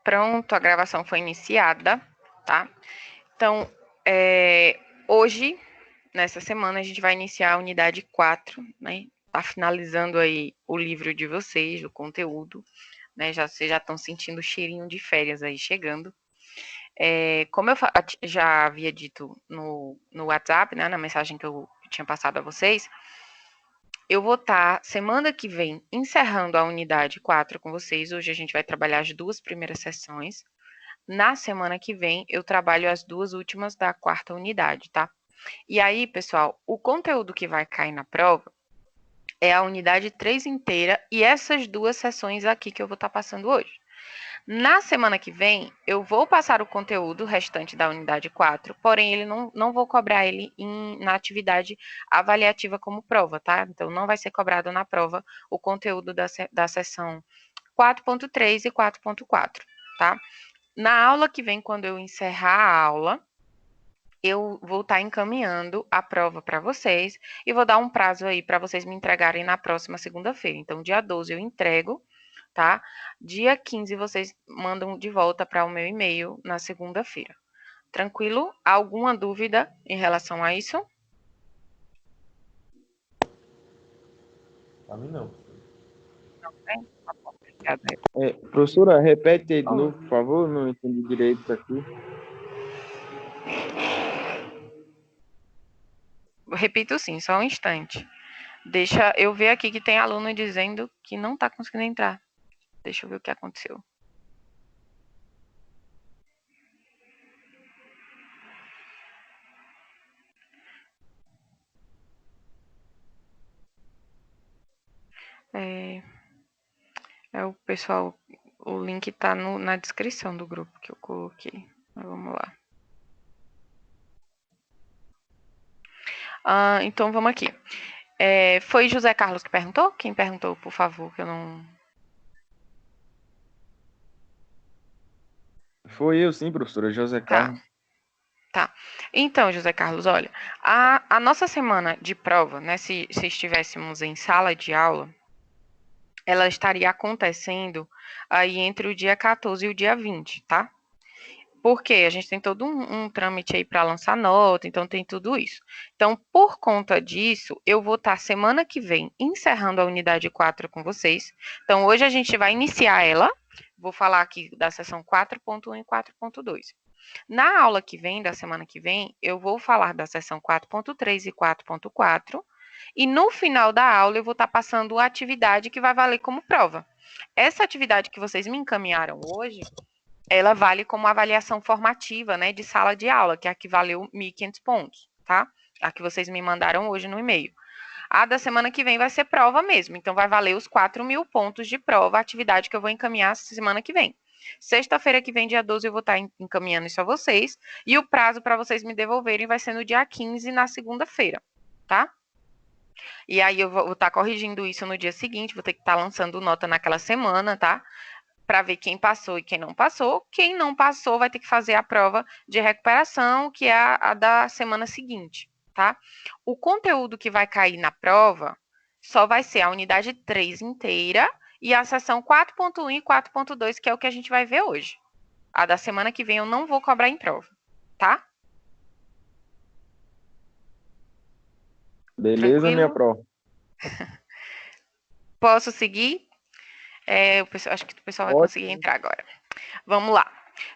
Pronto, a gravação foi iniciada, tá? Então, hoje, nessa semana, a gente vai iniciar a unidade 4, né? Tá finalizando aí o livro de vocês, o conteúdo, né? Vocês já estão sentindo o cheirinho de férias aí chegando. Como eu já havia dito no WhatsApp, né, na mensagem que eu tinha passado a vocês, eu vou estar, semana que vem, encerrando a unidade 4 com vocês. Hoje a gente vai trabalhar as 2 primeiras sessões. Na semana que vem, eu trabalho as 2 últimas da 4ª unidade, tá? E aí, pessoal, o conteúdo que vai cair na prova é a unidade 3 inteira e essas 2 sessões aqui que eu vou estar passando hoje. Na semana que vem, eu vou passar o conteúdo restante da unidade 4, porém, ele não vou cobrar ele na atividade avaliativa como prova, tá? Então, não vai ser cobrado na prova o conteúdo da sessão 4.3 e 4.4, tá? Na aula que vem, quando eu encerrar a aula, eu vou estar encaminhando a prova para vocês e vou dar um prazo aí para vocês me entregarem na próxima segunda-feira. Então, dia 12 eu entrego, tá? Dia 15 vocês mandam de volta para o meu e-mail na segunda-feira. Tranquilo? Alguma dúvida em relação a isso? Para mim, não. Não tem? Tá bom, obrigada. Professora, repete aí de novo, por favor, não entendi direito isso aqui. Repito sim, só um instante. Deixa eu ver aqui que tem aluno dizendo que não está conseguindo entrar. Deixa eu ver o que aconteceu. O pessoal, o link está na descrição do grupo que eu coloquei. Mas vamos lá. Então, vamos aqui. Foi José Carlos que perguntou? Quem perguntou, por favor, que eu não... Foi eu sim, professora, José Carlos. Tá. Então, José Carlos, olha, a nossa semana de prova, né, se estivéssemos em sala de aula, ela estaria acontecendo aí entre o dia 14 e o dia 20, tá? Porque a gente tem todo um trâmite aí para lançar nota, então tem tudo isso. Então, por conta disso, eu vou estar semana que vem encerrando a unidade 4 com vocês. Então, hoje a gente vai iniciar ela. Vou falar aqui da sessão 4.1 e 4.2. Na aula que vem, da semana que vem, eu vou falar da sessão 4.3 e 4.4. E no final da aula, eu vou estar passando a atividade que vai valer como prova. Essa atividade que vocês me encaminharam hoje, ela vale como avaliação formativa, né, de sala de aula, que é a que valeu 1.500 pontos, tá? A que vocês me mandaram hoje no e-mail. A da semana que vem vai ser prova mesmo, então vai valer os 4.000 pontos de prova, a atividade que eu vou encaminhar semana que vem. Sexta-feira que vem, dia 12, eu vou estar encaminhando isso a vocês, e o prazo para vocês me devolverem vai ser no dia 15, na segunda-feira, tá? E aí eu vou estar corrigindo isso no dia seguinte, vou ter que estar lançando nota naquela semana, tá? Para ver quem passou e quem não passou. Quem não passou vai ter que fazer a prova de recuperação, que é a da semana seguinte, tá? O conteúdo que vai cair na prova só vai ser a unidade 3 inteira e a sessão 4.1 e 4.2, que é o que a gente vai ver hoje. A da semana que vem eu não vou cobrar em prova, tá? Beleza, Tranquilo? minha prova. Posso seguir? Acho que o pessoal vai conseguir entrar agora. Vamos lá.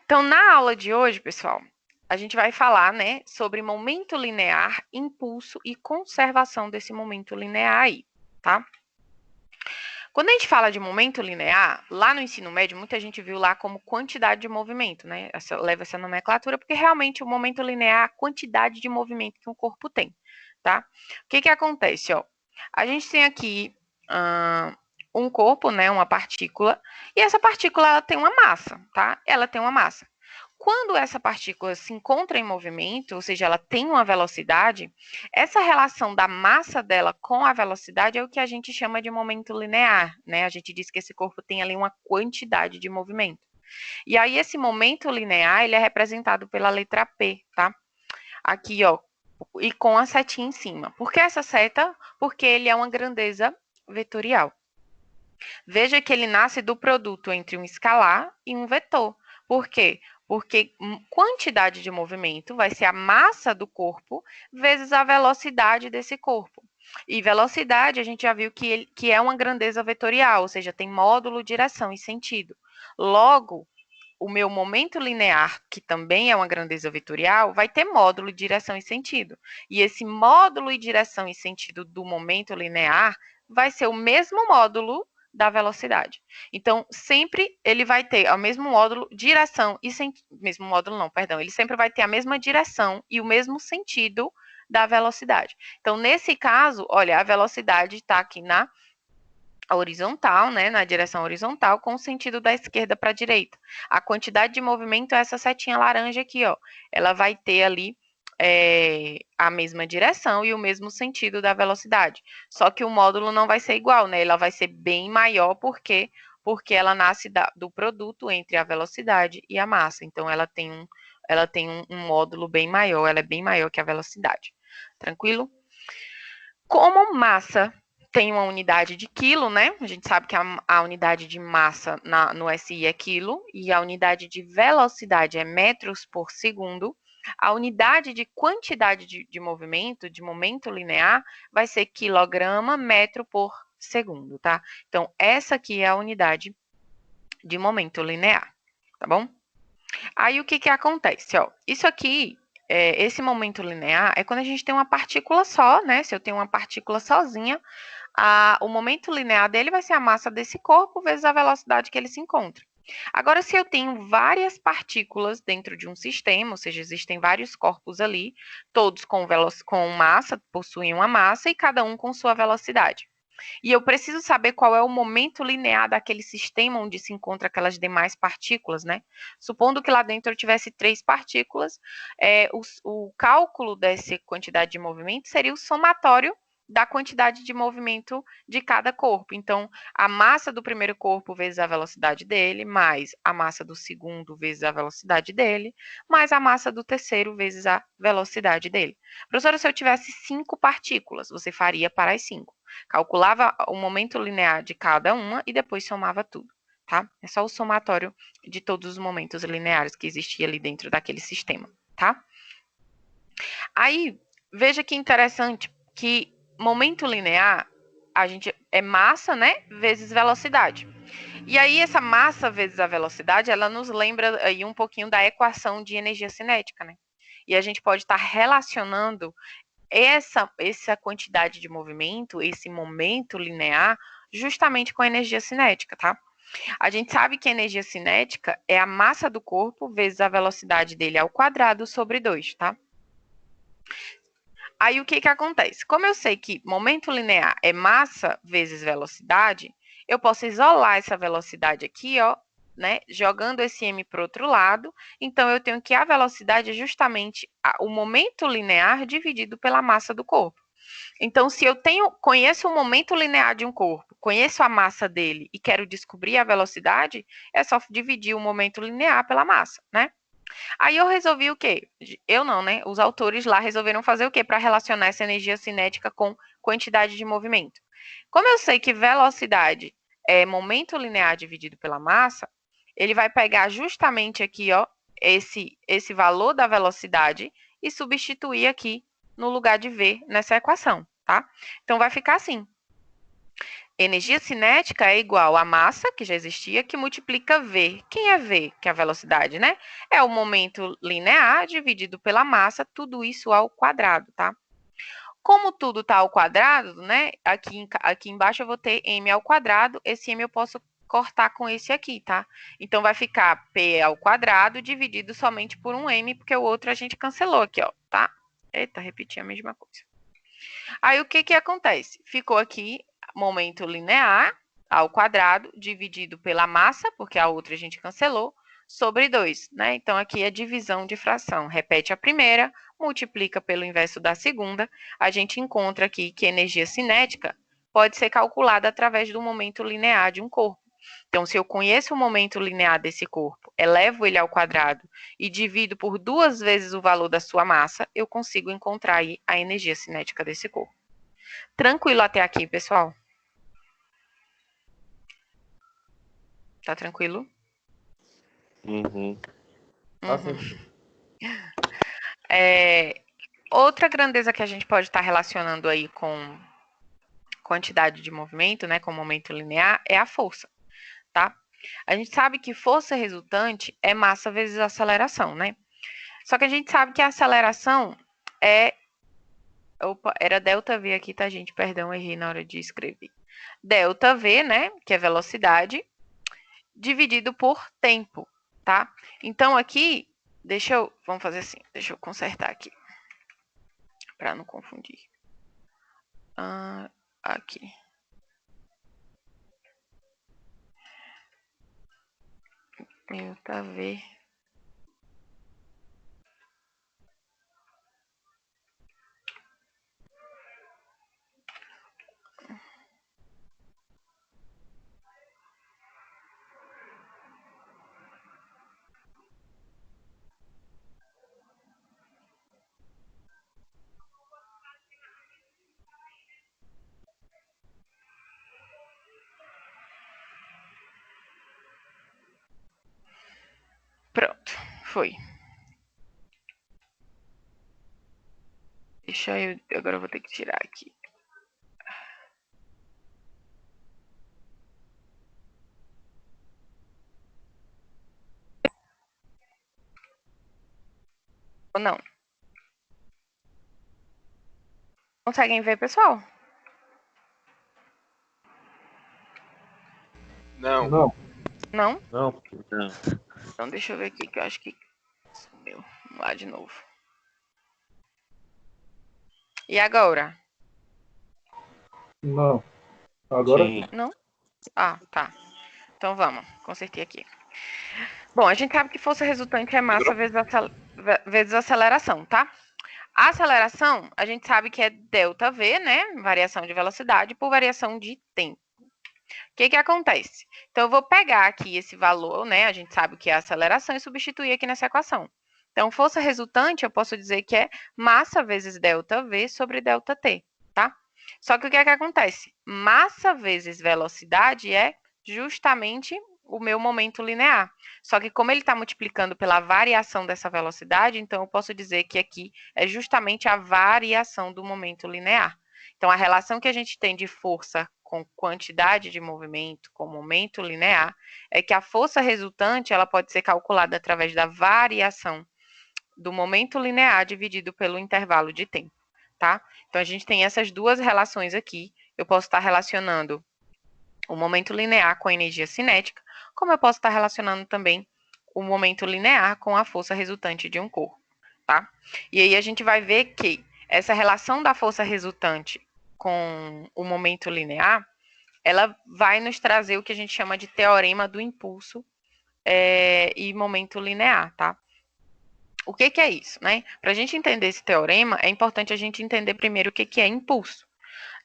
Então, na aula de hoje, pessoal, a gente vai falar, né, sobre momento linear, impulso e conservação desse momento linear aí, tá? Quando a gente fala de momento linear, lá no ensino médio, muita gente viu lá como quantidade de movimento, né? Leva essa nomenclatura, porque realmente o momento linear é a quantidade de movimento que um corpo tem, tá? O que acontece, ó? A gente tem aqui um corpo, né, uma partícula, e essa partícula ela tem uma massa, tá? Ela tem uma massa. Quando essa partícula se encontra em movimento, ou seja, ela tem uma velocidade, essa relação da massa dela com a velocidade é o que a gente chama de momento linear, né? A gente diz que esse corpo tem ali uma quantidade de movimento. E aí esse momento linear, ele é representado pela letra P, tá? Aqui, ó, e com a setinha em cima. Por que essa seta? Porque ele é uma grandeza vetorial. Veja que ele nasce do produto entre um escalar e um vetor. Por quê? Porque quantidade de movimento vai ser a massa do corpo vezes a velocidade desse corpo. E velocidade, a gente já viu que é uma grandeza vetorial, ou seja, tem módulo, direção e sentido. Logo, o meu momento linear, que também é uma grandeza vetorial, vai ter módulo, direção e sentido. E esse módulo e direção e sentido do momento linear vai ser o mesmo módulo da velocidade. Então, sempre ele vai ter o mesmo módulo, direção e sentido. Mesmo módulo não, perdão. Ele sempre vai ter a mesma direção e o mesmo sentido da velocidade. Então, nesse caso, olha, a velocidade está aqui na horizontal, né, na direção horizontal, com o sentido da esquerda para a direita. A quantidade de movimento é essa setinha laranja aqui, ó. Ela vai ter ali a mesma direção e o mesmo sentido da velocidade. Só que o módulo não vai ser igual, né? Ela vai ser bem maior porque ela nasce do produto entre a velocidade e a massa. Então ela tem um módulo bem maior, ela é bem maior que a velocidade. Tranquilo? Como massa tem uma unidade de quilo, né? A gente sabe que a unidade de massa no SI é quilo e a unidade de velocidade é metros por segundo. A unidade de quantidade de movimento, de momento linear, vai ser quilograma metro por segundo, tá? Então, essa aqui é a unidade de momento linear, tá bom? Aí, o que acontece? Ó, isso aqui, esse momento linear, é quando a gente tem uma partícula só, né? Se eu tenho uma partícula sozinha, o momento linear dele vai ser a massa desse corpo vezes a velocidade que ele se encontra. Agora, se eu tenho várias partículas dentro de um sistema, ou seja, existem vários corpos ali, todos com massa, possuem uma massa e cada um com sua velocidade. E eu preciso saber qual é o momento linear daquele sistema onde se encontram aquelas demais partículas, né? Supondo que lá dentro eu tivesse 3 partículas, o cálculo dessa quantidade de movimento seria o somatório da quantidade de movimento de cada corpo. Então, a massa do primeiro corpo vezes a velocidade dele, mais a massa do segundo vezes a velocidade dele, mais a massa do terceiro vezes a velocidade dele. Professora, se eu tivesse 5 partículas, você faria para as 5. Calculava o momento linear de cada uma e depois somava tudo, tá? É só o somatório de todos os momentos lineares que existia ali dentro daquele sistema, tá? Aí, veja que interessante que momento linear, a gente é massa, né, vezes velocidade. E aí essa massa vezes a velocidade, ela nos lembra aí um pouquinho da equação de energia cinética, né? E a gente pode estar relacionando essa quantidade de movimento, esse momento linear, justamente com a energia cinética, tá? A gente sabe que a energia cinética é a massa do corpo vezes a velocidade dele ao quadrado sobre 2, tá? Aí o que acontece? Como eu sei que momento linear é massa vezes velocidade, eu posso isolar essa velocidade aqui, ó, né, jogando esse m para o outro lado. Então eu tenho que a velocidade é justamente o momento linear dividido pela massa do corpo. Então, se eu conheço o momento linear de um corpo, conheço a massa dele e quero descobrir a velocidade, é só dividir o momento linear pela massa, né? Aí eu resolvi o quê? Eu não, né? Os autores lá resolveram fazer o quê para relacionar essa energia cinética com quantidade de movimento. Como eu sei que velocidade é momento linear dividido pela massa, ele vai pegar justamente aqui, ó, esse valor da velocidade e substituir aqui no lugar de V nessa equação, tá? Então vai ficar assim: energia cinética é igual a massa, que já existia, que multiplica V. Quem é V? Que é a velocidade, né? É o momento linear dividido pela massa, tudo isso ao quadrado, tá? Como tudo está ao quadrado, né? Aqui embaixo eu vou ter m ao quadrado. Esse m eu posso cortar com esse aqui, tá? Então vai ficar p ao quadrado dividido somente por um m, porque o outro a gente cancelou aqui, ó, tá? Eita, repeti a mesma coisa. Aí o que acontece? Ficou aqui momento linear ao quadrado dividido pela massa, porque a outra a gente cancelou, sobre 2, né? Então aqui é divisão de fração. Repete a primeira, multiplica pelo inverso da segunda, a gente encontra aqui que energia cinética pode ser calculada através do momento linear de um corpo. Então, se eu conheço o momento linear desse corpo, elevo ele ao quadrado e divido por 2 vezes o valor da sua massa, eu consigo encontrar aí a energia cinética desse corpo. Tranquilo até aqui, pessoal? Tá tranquilo? Uhum. Outra grandeza que a gente pode estar relacionando aí com quantidade de movimento, né, com momento linear, é a força, tá? A gente sabe que força resultante é massa vezes aceleração, né? Só que a gente sabe que a aceleração é... Opa, era ΔV aqui, tá, gente? Perdão, errei na hora de escrever. ΔV, né, que é velocidade, dividido por tempo, tá? Então, aqui, vamos fazer assim, deixa eu consertar aqui, para não confundir. Aqui. ΔV. Pronto, foi. Deixa eu... Agora eu vou ter que tirar aqui. Ou não? Conseguem ver, pessoal? Não. Não? Não. Não. Então deixa eu ver aqui, que eu acho que sumiu. Vamos lá de novo. E agora? Não. Agora sim. Não? Ah, tá. Então vamos, consertei aqui. Bom, a gente sabe que força resultante é massa vezes aceleração, tá? A aceleração, a gente sabe que é ΔV, né? Variação de velocidade por variação de tempo. O que acontece? Então, eu vou pegar aqui esse valor, né? A gente sabe que é a aceleração e substituir aqui nessa equação. Então, força resultante, eu posso dizer que é massa vezes ΔV sobre ΔT, tá? Só que o que acontece? Massa vezes velocidade é justamente o meu momento linear. Só que como ele está multiplicando pela variação dessa velocidade, então eu posso dizer que aqui é justamente a variação do momento linear. Então, a relação que a gente tem de força com quantidade de movimento, com momento linear, é que a força resultante ela pode ser calculada através da variação do momento linear dividido pelo intervalo de tempo, tá? Então, a gente tem essas duas relações aqui. Eu posso estar relacionando o momento linear com a energia cinética, como eu posso estar relacionando também o momento linear com a força resultante de um corpo, tá? E aí a gente vai ver que essa relação da força resultante com o momento linear, ela vai nos trazer o que a gente chama de teorema do impulso e momento linear, tá? O que é isso, né? Para a gente entender esse teorema, é importante a gente entender primeiro o que é impulso,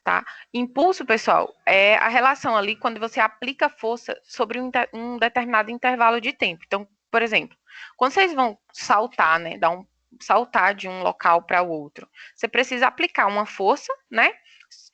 tá? Impulso, pessoal, é a relação ali quando você aplica força sobre um determinado intervalo de tempo. Então, por exemplo, quando vocês vão saltar, né, saltar de um local para o outro, você precisa aplicar uma força, né?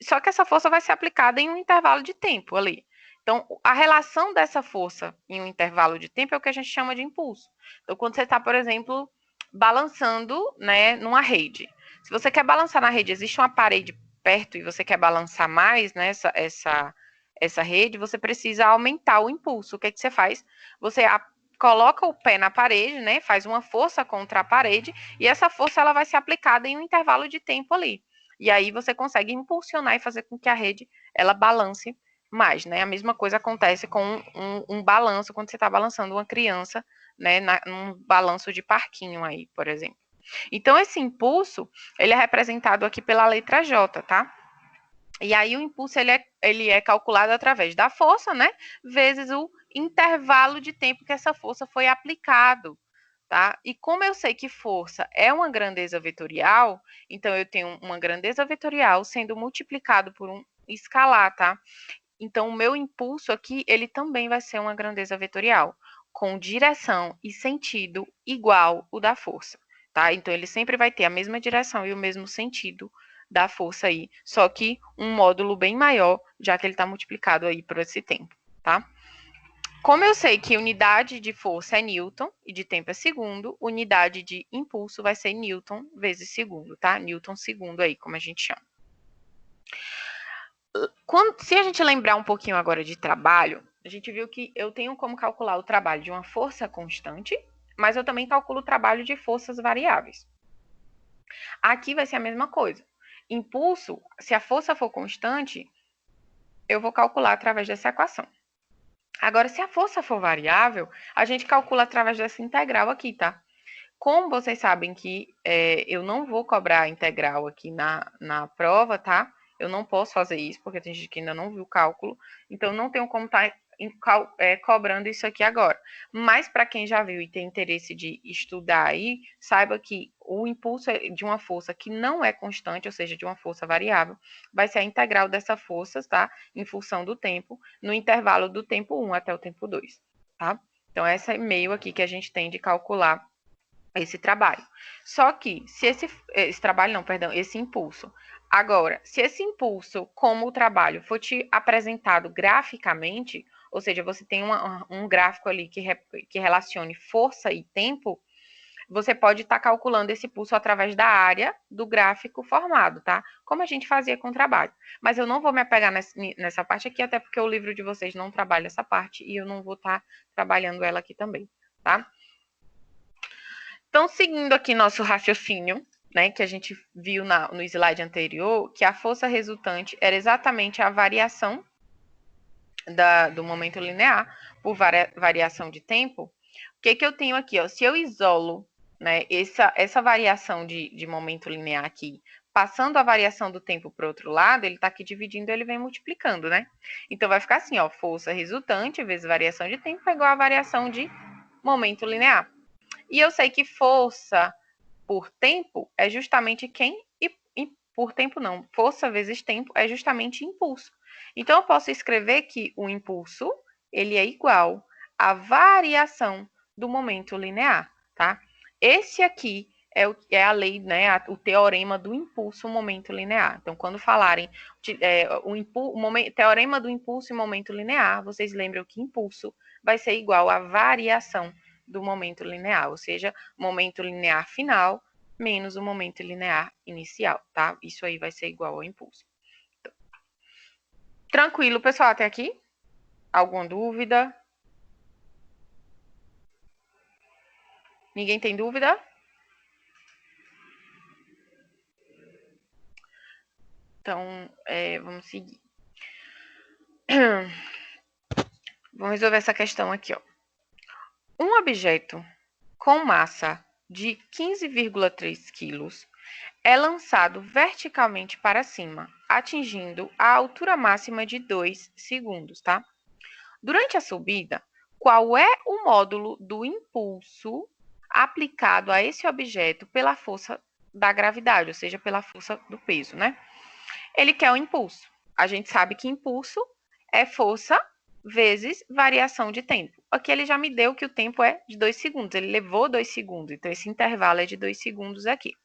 Só que essa força vai ser aplicada em um intervalo de tempo ali. Então, a relação dessa força em um intervalo de tempo é o que a gente chama de impulso. Então, quando você está, por exemplo, balançando, né, numa rede. Se você quer balançar na rede, existe uma parede perto e você quer balançar mais, né, essa rede, você precisa aumentar o impulso. O que você faz? Você coloca o pé na parede, né, faz uma força contra a parede e essa força ela vai ser aplicada em um intervalo de tempo ali. E aí você consegue impulsionar e fazer com que a rede ela balance mais, né? A mesma coisa acontece com um balanço quando você está balançando uma criança, né, num balanço de parquinho aí, por exemplo. Então, esse impulso, ele é representado aqui pela letra J, tá? E aí, o impulso, ele é calculado através da força, né? Vezes o intervalo de tempo que essa força foi aplicado, tá? E como eu sei que força é uma grandeza vetorial, então eu tenho uma grandeza vetorial sendo multiplicado por um escalar, tá? Então, o meu impulso aqui, ele também vai ser uma grandeza vetorial, com direção e sentido igual o da força, tá? Então, ele sempre vai ter a mesma direção e o mesmo sentido da força aí, só que um módulo bem maior, já que ele está multiplicado aí por esse tempo, tá? Como eu sei que unidade de força é Newton e de tempo é segundo, unidade de impulso vai ser Newton vezes segundo, tá? Newton segundo aí, como a gente chama. Se a gente lembrar um pouquinho agora de trabalho, a gente viu que eu tenho como calcular o trabalho de uma força constante, mas eu também calculo o trabalho de forças variáveis. Aqui vai ser a mesma coisa. Impulso, se a força for constante, eu vou calcular através dessa equação. Agora, se a força for variável, a gente calcula através dessa integral aqui, tá? Como vocês sabem que eu não vou cobrar a integral aqui na prova, tá? Eu não posso fazer isso, porque tem gente que ainda não viu o cálculo. Então, não tenho como estar cobrando isso aqui agora. Mas, para quem já viu e tem interesse de estudar aí, saiba que o impulso de uma força que não é constante, ou seja, de uma força variável, vai ser a integral dessa força, tá? Em função do tempo, no intervalo do tempo 1 até o tempo 2, tá? Então, essa é meio aqui que a gente tem de calcular esse trabalho. Só que, se esse trabalho, não, perdão, esse impulso. Agora, se esse impulso, como o trabalho, for te apresentado graficamente, ou seja, você tem um gráfico ali que relacione força e tempo, você pode estar calculando esse impulso através da área do gráfico formado, tá? Como a gente fazia com o trabalho. Mas eu não vou me apegar nessa parte aqui, até porque o livro de vocês não trabalha essa parte e eu não vou estar trabalhando ela aqui também, tá? Então, seguindo aqui nosso raciocínio, né, que a gente viu no slide anterior, que a força resultante era exatamente a variação do momento linear por variação de tempo. O que eu tenho aqui? Ó? Se eu isolo, né, essa variação de momento linear aqui, passando a variação do tempo para o outro lado, ele está aqui dividindo, ele vem multiplicando, né? Então, vai ficar assim, ó, força resultante vezes variação de tempo é igual a variação de momento linear. E eu sei que força por tempo é justamente e por tempo não, força vezes tempo é justamente impulso. Então, eu posso escrever que o impulso, ele é igual à variação do momento linear, tá? Esse aqui é a lei, né, o teorema do impulso momento linear. Então, quando falarem teorema do impulso e momento linear, vocês lembram que impulso vai ser igual à variação do momento linear, ou seja, momento linear final menos o momento linear inicial, tá? Isso aí vai ser igual ao impulso. Então, tranquilo, pessoal, até aqui? Alguma dúvida? Ninguém tem dúvida? Então, vamos seguir. Vamos resolver essa questão aqui, ó. Um objeto com massa de 15,3 quilos é lançado verticalmente para cima, atingindo a altura máxima de 2 segundos, tá? Durante a subida, qual é o módulo do impulso aplicado a esse objeto pela força da gravidade, ou seja, pela força do peso, né? Ele quer o impulso. A gente sabe que impulso é força vezes variação de tempo. Aqui ele já me deu que o tempo é de 2 segundos. Ele levou 2 segundos, então esse intervalo é de 2 segundos aqui.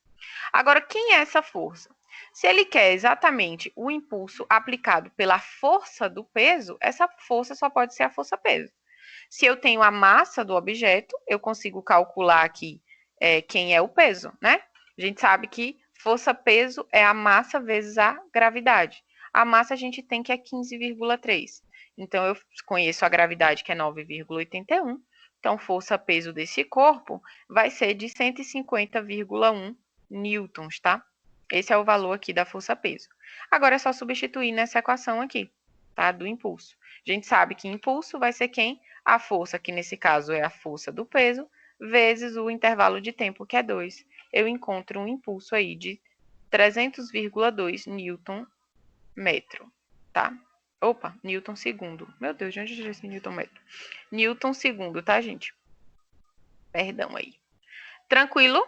Agora, quem é essa força? Se ele quer exatamente o impulso aplicado pela força do peso, essa força só pode ser a força-peso. Se eu tenho a massa do objeto, eu consigo calcular aqui quem é o peso, né? A gente sabe que força-peso é a massa vezes a gravidade. A massa a gente tem que é 15,3. Então, eu conheço a gravidade, que é 9,81. Então, força-peso desse corpo vai ser de 150,1 newtons, tá? Esse é o valor aqui da força-peso. Agora é só substituir nessa equação aqui, tá? Do impulso. A gente sabe que impulso vai ser quem? A força, que nesse caso é a força do peso, vezes o intervalo de tempo, que é 2. Eu encontro um impulso aí de 300,2 newton metro, tá? Opa, newton segundo. Meu Deus, de onde é esse newton metro? Newton segundo, tá, gente? Perdão aí. Tranquilo?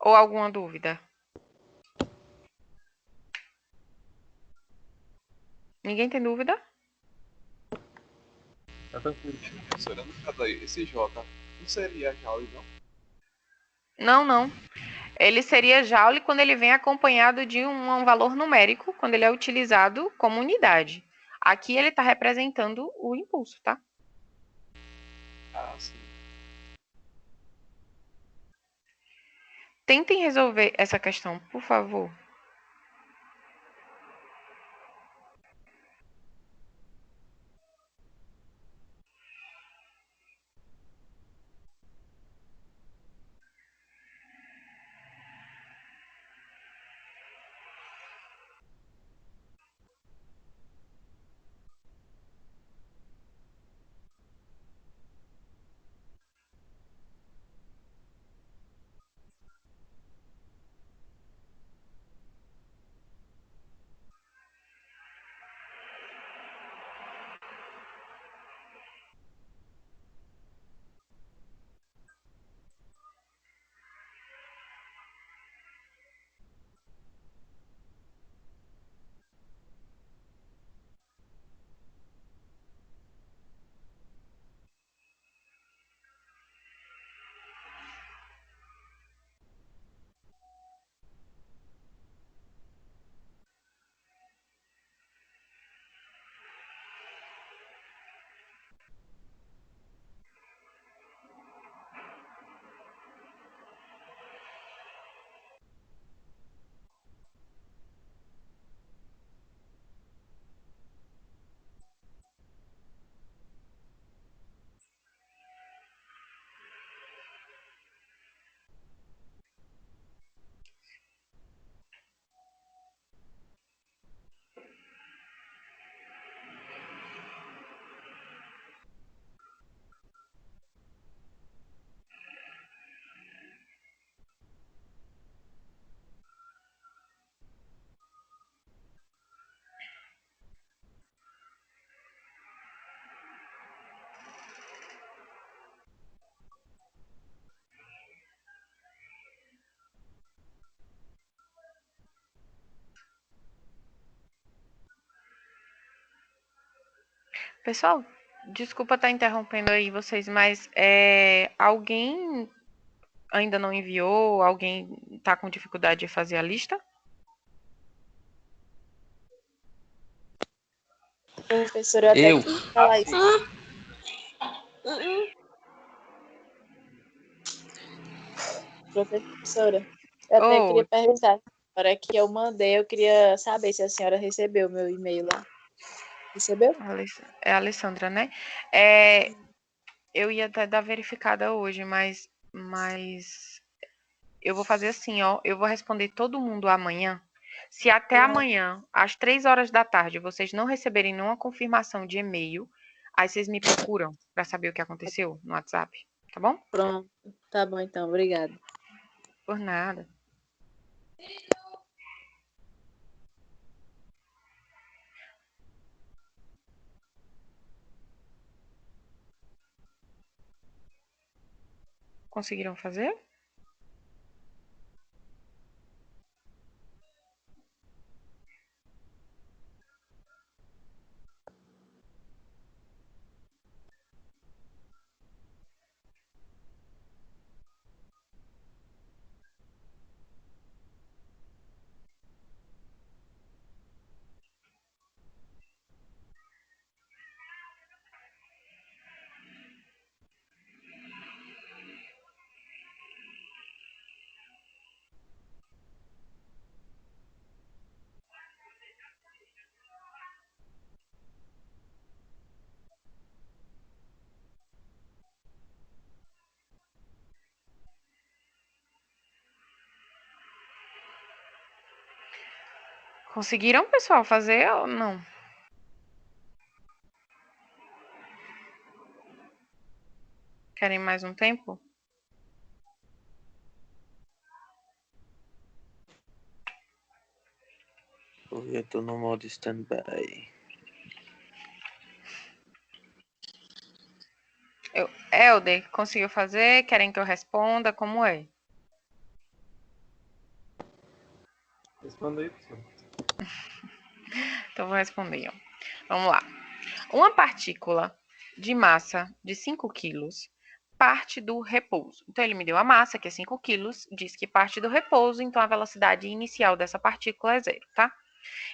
Ou alguma dúvida? Ninguém tem dúvida? Tá tranquilo. Professora, no caso aí, esse J não seria Joule, não? Não, não. Ele seria Joule quando ele vem acompanhado de um valor numérico, quando ele é utilizado como unidade. Aqui ele está representando o impulso, tá? Ah, sim. Tentem resolver essa questão, por favor. Pessoal, desculpa estar interrompendo aí vocês, mas alguém ainda não enviou? Alguém está com dificuldade de fazer a lista? Professora, eu Eu. até quis falar isso. Professora, eu até Oh, queria perguntar. Na hora que eu mandei, eu queria saber se a senhora recebeu meu e-mail lá. Recebeu? é a Alessandra, né? Eu ia até dar verificada hoje, mas eu vou fazer assim, ó. Eu vou responder todo mundo amanhã. Se até amanhã, às 3 horas da tarde, vocês não receberem nenhuma confirmação de e-mail, aí vocês me procuram para saber o que aconteceu no WhatsApp, tá bom? Pronto. Tá bom, então. Obrigada. Por nada. Conseguiram fazer? Conseguiram, pessoal, fazer ou não? Querem mais um tempo? Eu tô no modo stand-by. Helder, conseguiu fazer? Querem que eu responda? Como é? Responda aí, professor. Então, vou responder. Ó. Vamos lá. Uma partícula de massa de 5 quilos parte do repouso. Então, ele me deu a massa, que é 5 quilos, diz que parte do repouso, então a velocidade inicial dessa partícula é zero, tá?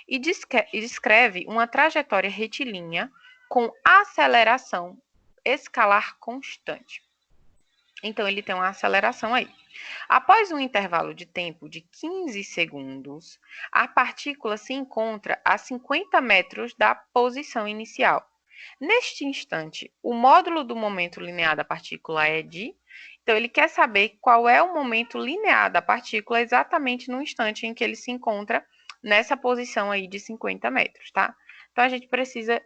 e descreve uma trajetória retilínea com aceleração escalar constante. Então, ele tem uma aceleração aí. Após um intervalo de tempo de 15 segundos, a partícula se encontra a 50 metros da posição inicial. Neste instante, o módulo do momento linear da partícula é de... Então, ele quer saber qual é o momento linear da partícula exatamente no instante em que ele se encontra nessa posição aí de 50 metros, tá? Então, a gente precisa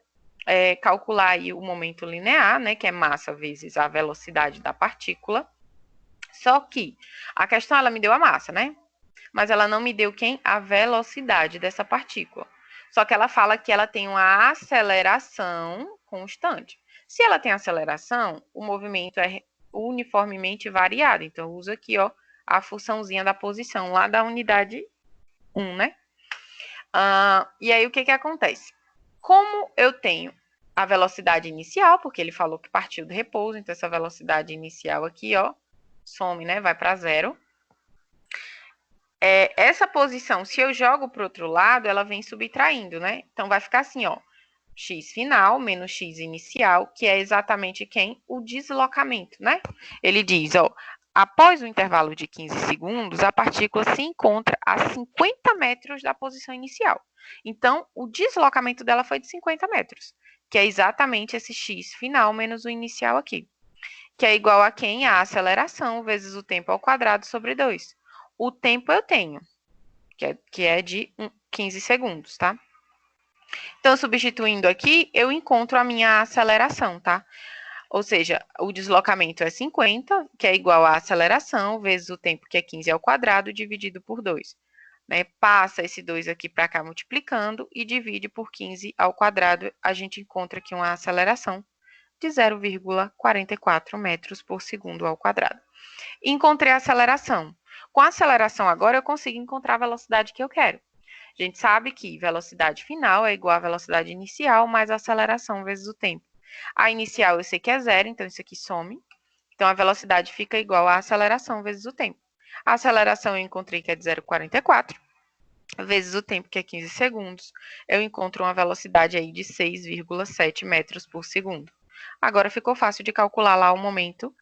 calcular aí o momento linear, né, que é massa vezes a velocidade da partícula. Só que a questão, ela me deu a massa, né? Mas ela não me deu quem? A velocidade dessa partícula. Só que ela fala que ela tem uma aceleração constante. Se ela tem aceleração, o movimento é uniformemente variado. Então, eu uso aqui, ó, a funçãozinha da posição lá da unidade 1, né? E aí, o que acontece? Como eu tenho a velocidade inicial, porque ele falou que partiu do repouso, então essa velocidade inicial aqui, ó, some, né? Vai para zero. Essa posição, se eu jogo para o outro lado, ela vem subtraindo, né? Então, vai ficar assim, ó, x final menos x inicial, que é exatamente quem? O deslocamento, né? Ele diz, ó, após o intervalo de 15 segundos, a partícula se encontra a 50 metros da posição inicial. Então, o deslocamento dela foi de 50 metros, que é exatamente esse x final menos o inicial aqui, que é igual a quem? A aceleração vezes o tempo ao quadrado sobre 2. O tempo eu tenho, que é de 15 segundos, tá? Então, substituindo aqui, eu encontro a minha aceleração, tá? Ou seja, o deslocamento é 50, que é igual à aceleração, vezes o tempo, que é 15 ao quadrado, dividido por 2. Né? Passa esse 2 aqui para cá multiplicando e divide por 15 ao quadrado, a gente encontra aqui uma aceleração de 0,44 metros por segundo ao quadrado. Encontrei a aceleração. Com a aceleração agora, eu consigo encontrar a velocidade que eu quero. A gente sabe que velocidade final é igual à velocidade inicial mais a aceleração vezes o tempo. A inicial eu sei que é zero, então isso aqui some. Então, a velocidade fica igual à aceleração vezes o tempo. A aceleração eu encontrei que é de 0,44, vezes o tempo, que é 15 segundos. Eu encontro uma velocidade aí de 6,7 metros por segundo. Agora, ficou fácil de calcular lá o momento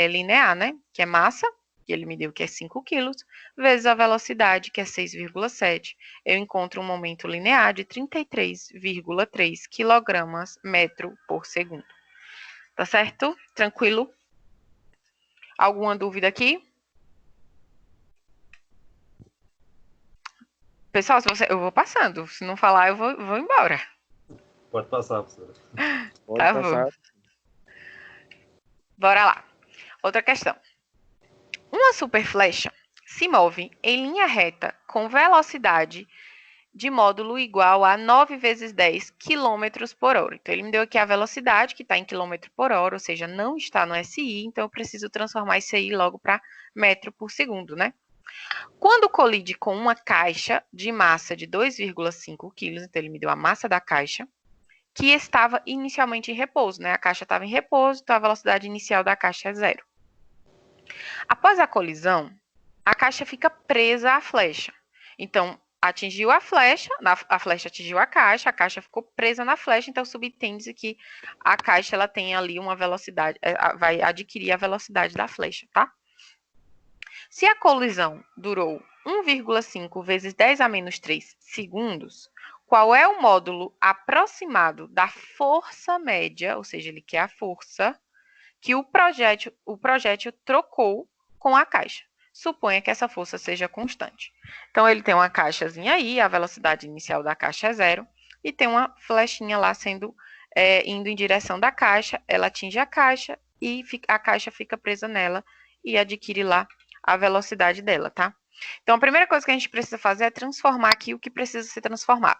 linear, né? Que é massa, que ele me deu que é 5 quilos, vezes a velocidade, que é 6,7. Eu encontro um momento linear de 33,3 quilogramas metro por segundo. Tá certo? Tranquilo? Alguma dúvida aqui? Pessoal, eu vou passando. Se não falar, eu vou embora. Pode passar, professora. Pode Tá passar. bom. Bora lá. Outra questão. Uma superflecha se move em linha reta com velocidade de módulo igual a 9 vezes 10 km por hora. Então, ele me deu aqui a velocidade, que está em quilômetro por hora, ou seja, não está no SI, então eu preciso transformar isso aí logo para metro por segundo, né? Quando colide com uma caixa de massa de 2,5 kg, então ele me deu a massa da caixa, que estava inicialmente em repouso, né? A caixa estava em repouso, então a velocidade inicial da caixa é zero. Após a colisão, a caixa fica presa à flecha. Então, atingiu a flecha atingiu a caixa ficou presa na flecha, então subentende-se que a caixa ela tem ali uma velocidade, vai adquirir a velocidade da flecha, tá? Se a colisão durou 1,5 vezes 10 a menos 3 segundos, qual é o módulo aproximado da força média, ou seja, ele quer a força, que o projétil trocou com a caixa? Suponha que essa força seja constante. Então, ele tem uma caixazinha aí, a velocidade inicial da caixa é zero, e tem uma flechinha lá indo em direção da caixa, ela atinge a caixa e a caixa fica presa nela e adquire lá a velocidade dela, tá? Então, a primeira coisa que a gente precisa fazer é transformar aqui o que precisa ser transformado.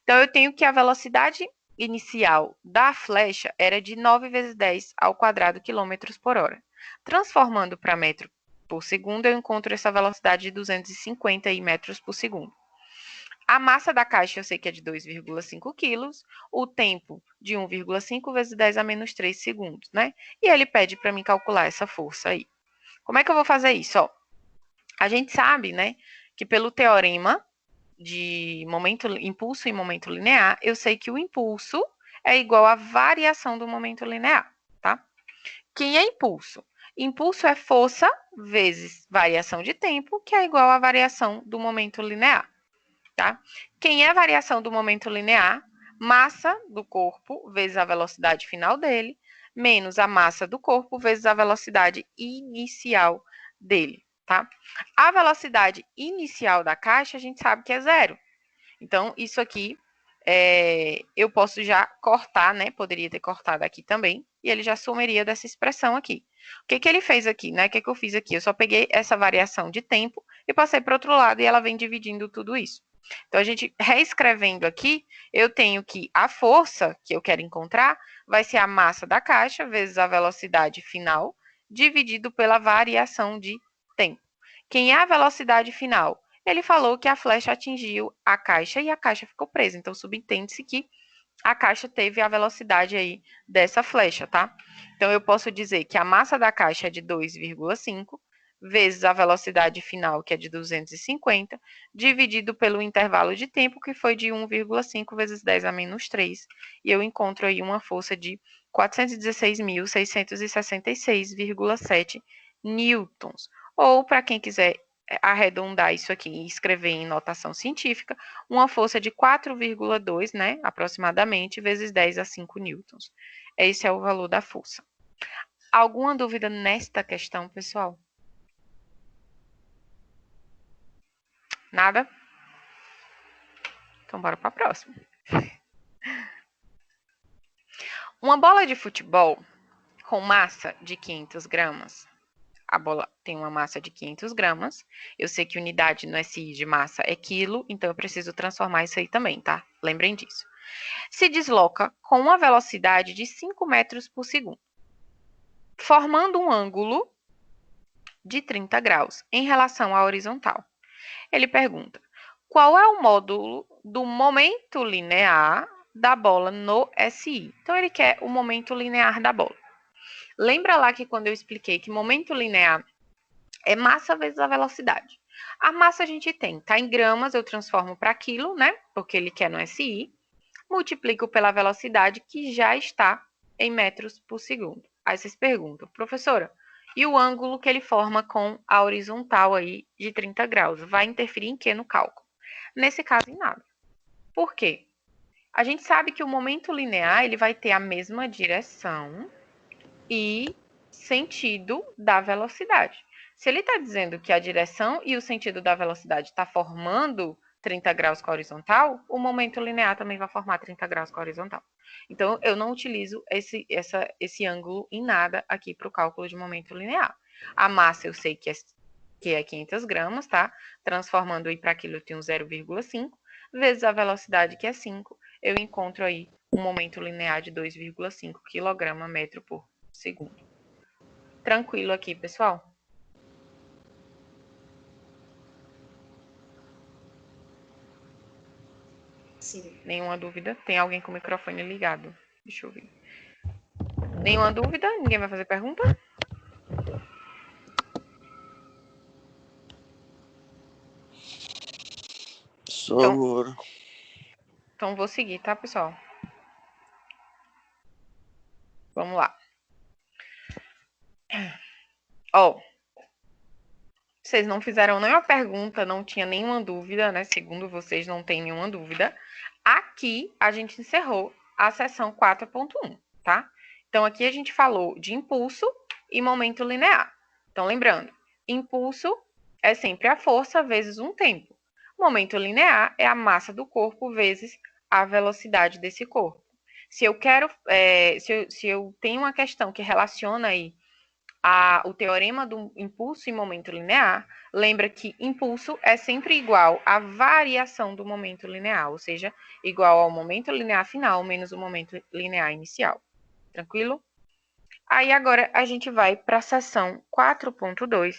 Então, eu tenho que a velocidade inicial da flecha era de 9 vezes 10 ao quadrado quilômetros por hora. Transformando para metro por segundo, eu encontro essa velocidade de 250 metros por segundo. A massa da caixa eu sei que é de 2,5 quilos, o tempo de 1,5 vezes 10 a menos 3 segundos, né? E ele pede para mim calcular essa força aí. Como é que eu vou fazer isso? Ó, a gente sabe, né, que pelo teorema de impulso e momento linear, eu sei que o impulso é igual à variação do momento linear, tá? Quem é impulso? Impulso é força vezes variação de tempo, que é igual à variação do momento linear, tá? Quem é a variação do momento linear? Massa do corpo vezes a velocidade final dele, menos a massa do corpo vezes a velocidade inicial dele, tá? A velocidade inicial da caixa, a gente sabe que é 0. Então, isso aqui, eu posso já cortar, né? Poderia ter cortado aqui também, e ele já sumiria dessa expressão aqui. O que ele fez aqui, né? O que eu fiz aqui? Eu só peguei essa variação de tempo e passei para o outro lado, e ela vem dividindo tudo isso. Então, a gente reescrevendo aqui, eu tenho que a força que eu quero encontrar vai ser a massa da caixa vezes a velocidade final, dividido pela variação de tempo. Quem é a velocidade final? Ele falou que a flecha atingiu a caixa e a caixa ficou presa. Então, subentende-se que a caixa teve a velocidade aí dessa flecha, tá? Então, eu posso dizer que a massa da caixa é de 2,5 vezes a velocidade final, que é de 250, dividido pelo intervalo de tempo, que foi de 1,5 vezes 10 a menos 3. E eu encontro aí uma força de 416.666,7 newtons. Ou, para quem quiser arredondar isso aqui e escrever em notação científica, uma força de 4,2, né, aproximadamente, vezes 10 a 5 newtons. Esse é o valor da força. Alguma dúvida nesta questão, pessoal? Nada? Então, bora para a próxima. Uma bola de futebol com massa de 500 gramas. A bola tem uma massa de 500 gramas. Eu sei que unidade no SI de massa é quilo, então eu preciso transformar isso aí também, tá? Lembrem disso. Se desloca com uma velocidade de 5 metros por segundo, formando um ângulo de 30 graus em relação à horizontal. Ele pergunta, qual é o módulo do momento linear da bola no SI? Então, ele quer o momento linear da bola. Lembra lá que quando eu expliquei que momento linear é massa vezes a velocidade. A massa a gente tem, tá em gramas, eu transformo para quilo, né? Porque ele quer no SI. Multiplico pela velocidade que já está em metros por segundo. Aí vocês perguntam, professora, e o ângulo que ele forma com a horizontal aí de 30 graus, vai interferir em que no cálculo? Nesse caso, em nada. Por quê? A gente sabe que o momento linear ele vai ter a mesma direção e sentido da velocidade. Se ele está dizendo que a direção e o sentido da velocidade está formando 30 graus com a horizontal, o momento linear também vai formar 30 graus com a horizontal. Então, eu não utilizo esse ângulo em nada aqui para o cálculo de momento linear. A massa eu sei que é 500 gramas, tá? Transformando aí para aquilo eu tenho 0,5, vezes a velocidade que é 5, eu encontro aí um momento linear de 2,5 kg/m por segundo. Tranquilo aqui, pessoal? Sim. Nenhuma dúvida? Tem alguém com o microfone ligado? Deixa eu ver. Nenhuma dúvida? Ninguém vai fazer pergunta? Só agora. Então, vou seguir, tá, pessoal? Vamos lá. Ó, vocês não fizeram nenhuma pergunta, não tinha nenhuma dúvida, né? Segundo vocês, não tem nenhuma dúvida. Aqui, a gente encerrou a seção 4.1, tá? Então, aqui a gente falou de impulso e momento linear. Então, lembrando, impulso é sempre a força vezes um tempo. Momento linear é a massa do corpo vezes a velocidade desse corpo. Se eu quero, se eu tenho uma questão que relaciona aí o teorema do impulso e momento linear, lembra que impulso é sempre igual à variação do momento linear, ou seja, igual ao momento linear final menos o momento linear inicial. Tranquilo? Aí agora a gente vai para a seção 4.2,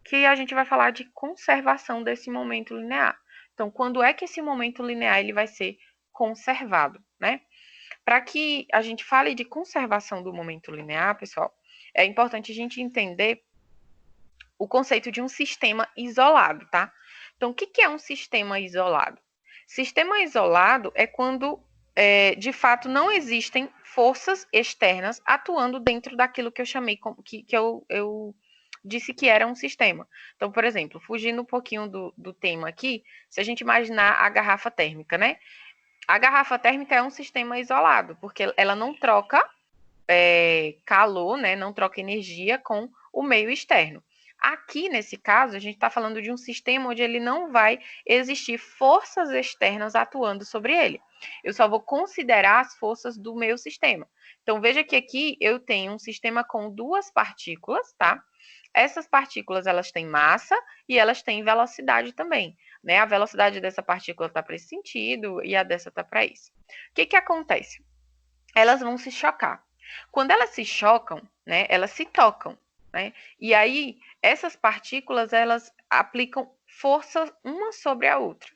que a gente vai falar de conservação desse momento linear. Então, quando é que esse momento linear ele vai ser conservado, né? Para que a gente fale de conservação do momento linear, pessoal, é importante a gente entender o conceito de um sistema isolado, tá? Então, o que é um sistema isolado? Sistema isolado é quando, de fato, não existem forças externas atuando dentro daquilo que eu chamei, que eu disse que era um sistema. Então, por exemplo, fugindo um pouquinho do tema aqui, se a gente imaginar a garrafa térmica, né? A garrafa térmica é um sistema isolado, porque ela não troca calor, né? Não troca energia com o meio externo. Aqui, nesse caso, a gente está falando de um sistema onde ele não vai existir forças externas atuando sobre ele. Eu só vou considerar as forças do meu sistema. Então, veja que aqui eu tenho um sistema com duas partículas, tá? Essas partículas, elas têm massa e elas têm velocidade também, né? A velocidade dessa partícula está para esse sentido e a dessa está para esse. O que acontece? Elas vão se chocar. Quando elas se chocam, né, elas se tocam, né? E aí, essas partículas, elas aplicam força uma sobre a outra.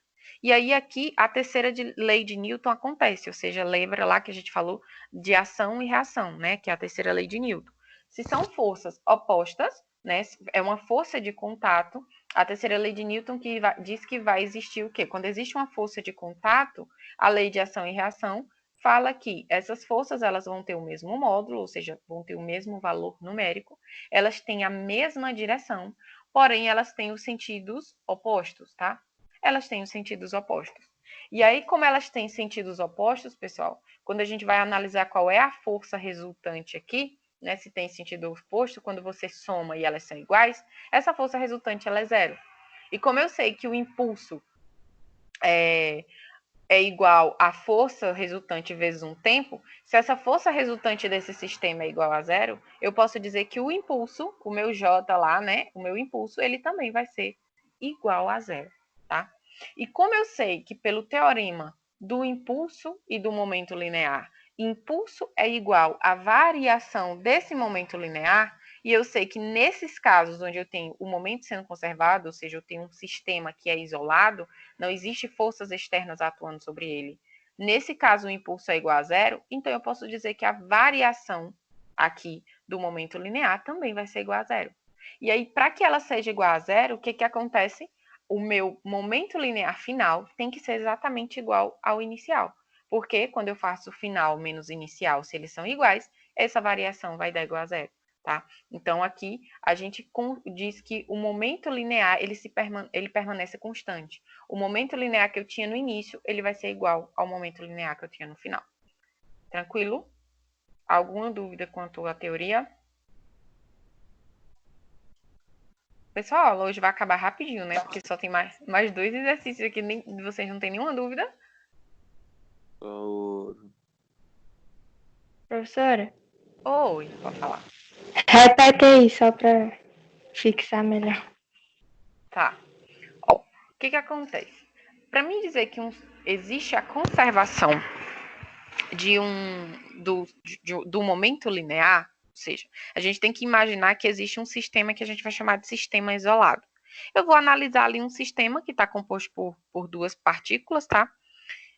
E aí, aqui, a terceira lei de Newton acontece, ou seja, lembra lá que a gente falou de ação e reação, né, que é a terceira lei de Newton. Se são forças opostas, né, é uma força de contato, a terceira lei de Newton diz que vai existir o quê? Quando existe uma força de contato, a lei de ação e reação fala que essas forças, elas vão ter o mesmo módulo, ou seja, vão ter o mesmo valor numérico, elas têm a mesma direção, porém elas têm os sentidos opostos, tá? Elas têm os sentidos opostos. E aí, como elas têm sentidos opostos, pessoal, quando a gente vai analisar qual é a força resultante aqui, né, se tem sentido oposto, quando você soma e elas são iguais, essa força resultante ela é zero. E como eu sei que o impulso é igual a força resultante vezes um tempo, se essa força resultante desse sistema é igual a zero, eu posso dizer que o impulso, o meu J lá, né, o meu impulso, ele também vai ser igual a zero, tá? E como eu sei que pelo teorema do impulso e do momento linear, impulso é igual à variação desse momento linear, e eu sei que nesses casos onde eu tenho o momento sendo conservado, ou seja, eu tenho um sistema que é isolado, não existe forças externas atuando sobre ele. Nesse caso, o impulso é igual a zero, então eu posso dizer que a variação aqui do momento linear também vai ser igual a zero. E aí, para que ela seja igual a zero, o que acontece? O meu momento linear final tem que ser exatamente igual ao inicial. Porque quando eu faço final menos inicial, se eles são iguais, essa variação vai dar igual a zero. Tá? Então, aqui a gente diz que o momento linear ele permanece constante. O momento linear que eu tinha no início, ele vai ser igual ao momento linear que eu tinha no final. Tranquilo? Alguma dúvida quanto à teoria? Pessoal, hoje vai acabar rapidinho, né? Porque só tem mais 2 exercícios aqui, vocês não têm nenhuma dúvida? Professora, Oi, pode falar. repete aí só para fixar melhor. Tá. Ó, o que acontece? Para mim dizer que existe a conservação do momento linear, ou seja, a gente tem que imaginar que existe um sistema que a gente vai chamar de sistema isolado. Eu vou analisar ali um sistema que está composto por duas partículas, tá?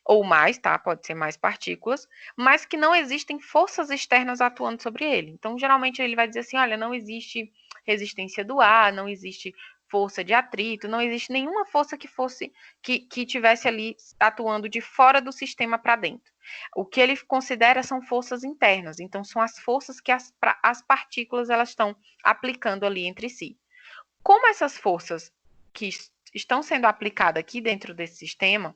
Ou mais, tá? Pode ser mais partículas, mas que não existem forças externas atuando sobre ele. Então, geralmente, ele vai dizer assim, olha, não existe resistência do ar, não existe força de atrito, não existe nenhuma força que tivesse ali atuando de fora do sistema para dentro. O que ele considera são forças internas, então são as forças que as partículas elas estão aplicando ali entre si. Como essas forças que estão sendo aplicadas aqui dentro desse sistema,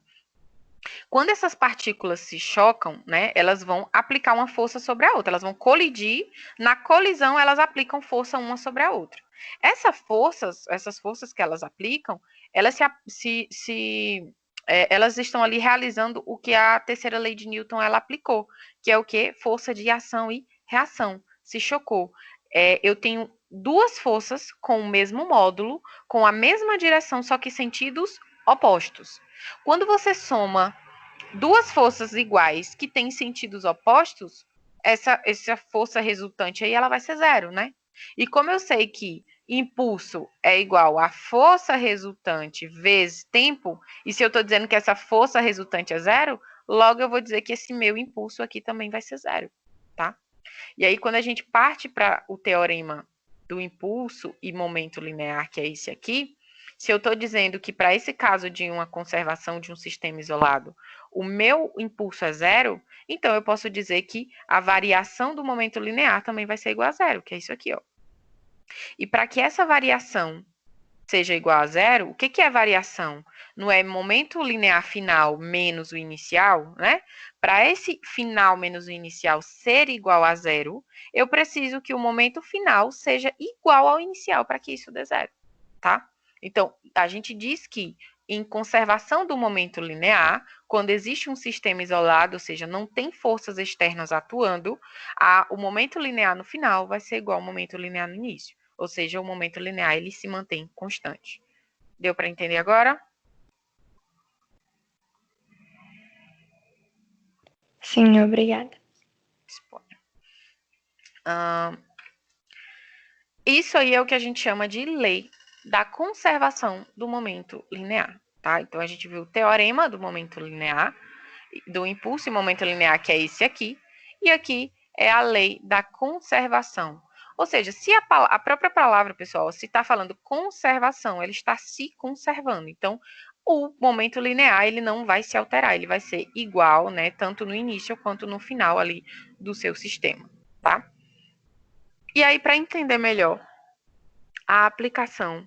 quando essas partículas se chocam, né, elas vão aplicar uma força sobre a outra, elas vão colidir, na colisão elas aplicam força uma sobre a outra. Essas forças que elas aplicam, elas estão ali realizando o que a terceira lei de Newton ela aplicou, que é o que? Força de ação e reação. Se chocou. Eu tenho duas forças com o mesmo módulo, com a mesma direção, só que sentidos opostos. Quando você soma duas forças iguais que têm sentidos opostos, essa força resultante aí ela vai ser zero, né? E como eu sei que impulso é igual a força resultante vezes tempo, e se eu estou dizendo que essa força resultante é zero, logo eu vou dizer que esse meu impulso aqui também vai ser zero, tá? E aí, quando a gente parte para o teorema do impulso e momento linear, que é esse aqui, Se eu estou dizendo que para esse caso de uma conservação de um sistema isolado, o meu impulso é zero, então eu posso dizer que a variação do momento linear também vai ser igual a zero, que é isso aqui, ó. E para que essa variação seja igual a zero, o que é variação? Não é momento linear final menos o inicial, né? Para esse final menos o inicial ser igual a zero, eu preciso que o momento final seja igual ao inicial para que isso dê zero, tá? Então, a gente diz que em conservação do momento linear, quando existe um sistema isolado, ou seja, não tem forças externas atuando, o momento linear no final vai ser igual ao momento linear no início. Ou seja, o momento linear ele se mantém constante. Deu para entender agora? Sim, obrigada. Isso aí é o que a gente chama de lei da conservação do momento linear, tá? Então, a gente viu o teorema do momento linear, do impulso e momento linear, que é esse aqui, e aqui é a lei da conservação. Ou seja, se a própria palavra, pessoal, se está falando conservação, ele está se conservando. Então, o momento linear, ele não vai se alterar, ele vai ser igual, né, tanto no início quanto no final ali do seu sistema, tá? E aí, para entender melhor a aplicação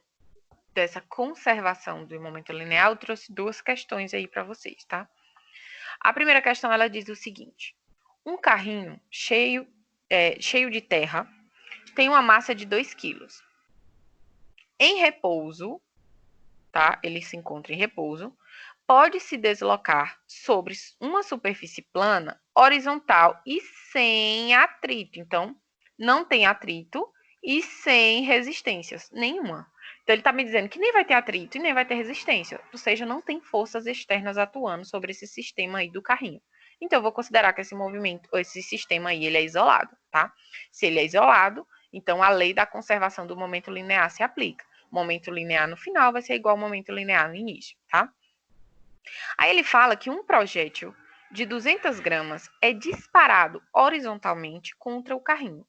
dessa conservação do momento linear, eu trouxe duas questões aí para vocês, tá? A primeira questão, ela diz o seguinte: um carrinho cheio de terra tem uma massa de 2 quilos. Em repouso, tá? Ele se encontra em repouso, pode se deslocar sobre uma superfície plana, horizontal e sem atrito. Então, não tem atrito e sem resistências nenhuma. Então, ele está me dizendo que nem vai ter atrito e nem vai ter resistência. Ou seja, não tem forças externas atuando sobre esse sistema aí do carrinho. Então, eu vou considerar que esse movimento, ou esse sistema aí, ele é isolado, tá? Se ele é isolado, então a lei da conservação do momento linear se aplica. Momento linear no final vai ser igual ao momento linear no início, tá? Aí ele fala que um projétil de 200 gramas é disparado horizontalmente contra o carrinho.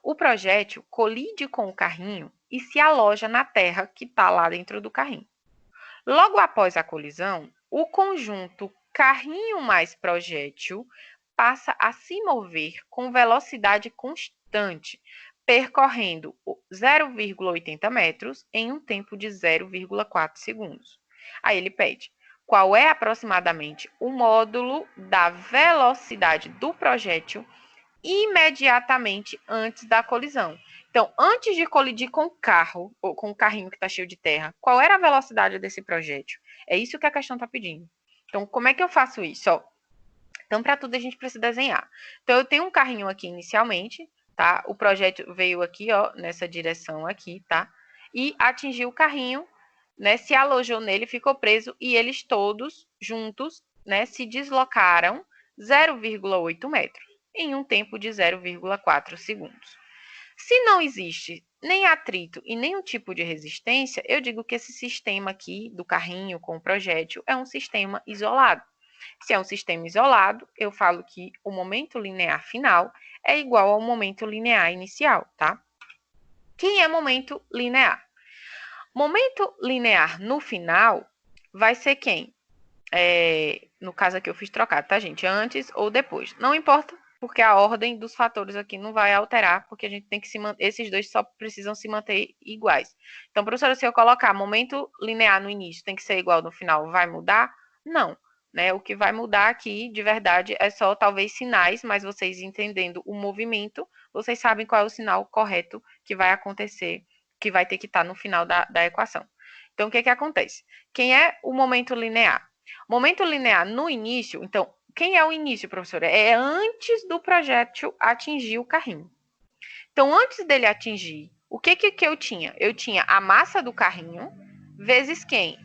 O projétil colide com o carrinho e se aloja na terra que está lá dentro do carrinho. Logo após a colisão, o conjunto carrinho mais projétil passa a se mover com velocidade constante, percorrendo 0,80 metros em um tempo de 0,4 segundos. Aí ele pede: qual é aproximadamente o módulo da velocidade do projétil imediatamente antes da colisão? Então, antes de colidir com o carro, ou com o carrinho que está cheio de terra, qual era a velocidade desse projétil? É isso que a questão está pedindo. Então, como é que eu faço isso? Ó, então, para tudo a gente precisa desenhar. Então, eu tenho um carrinho aqui inicialmente, tá? O projétil veio aqui, ó, nessa direção aqui, tá? E atingiu o carrinho, né? Se alojou nele, ficou preso e eles todos juntos, né? Se deslocaram 0,8 metros em um tempo de 0,4 segundos. Se não existe nem atrito e nenhum tipo de resistência, eu digo que esse sistema aqui do carrinho com o projétil é um sistema isolado. Se é um sistema isolado, eu falo que o momento linear final é igual ao momento linear inicial, tá? Quem é momento linear? Momento linear no final vai ser quem? No caso aqui eu fiz trocado, tá, gente? Antes ou depois. Não importa, porque a ordem dos fatores aqui não vai alterar, porque a gente tem que se manter, esses dois só precisam se manter iguais. Então, professora, se eu colocar momento linear no início tem que ser igual no final, vai mudar? Não. Né? O que vai mudar aqui, de verdade, é só talvez sinais, mas vocês entendendo o movimento, vocês sabem qual é o sinal correto que vai acontecer, que vai ter que estar no final da equação. Então, o que acontece? Quem é o momento linear? Momento linear no início, então, quem é o início, professora? É antes do projétil atingir o carrinho. Então, antes dele atingir, o que eu tinha? Eu tinha a massa do carrinho vezes quem?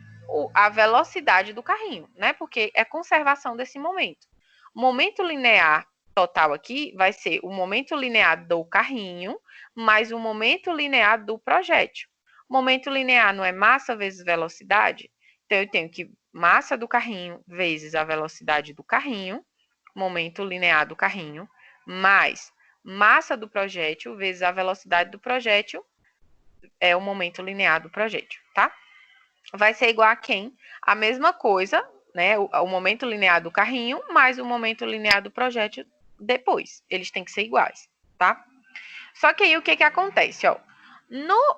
A velocidade do carrinho, né? Porque é conservação desse momento. Momento linear total aqui vai ser o momento linear do carrinho mais o momento linear do projétil. Momento linear não é massa vezes velocidade? Então, eu tenho que massa do carrinho vezes a velocidade do carrinho, momento linear do carrinho, mais massa do projétil vezes a velocidade do projétil, é o momento linear do projétil, tá? vai ser igual a quem? A mesma coisa, né? O momento linear do carrinho mais o momento linear do projétil depois. Eles têm que ser iguais, tá? Só que aí o que que acontece, ó?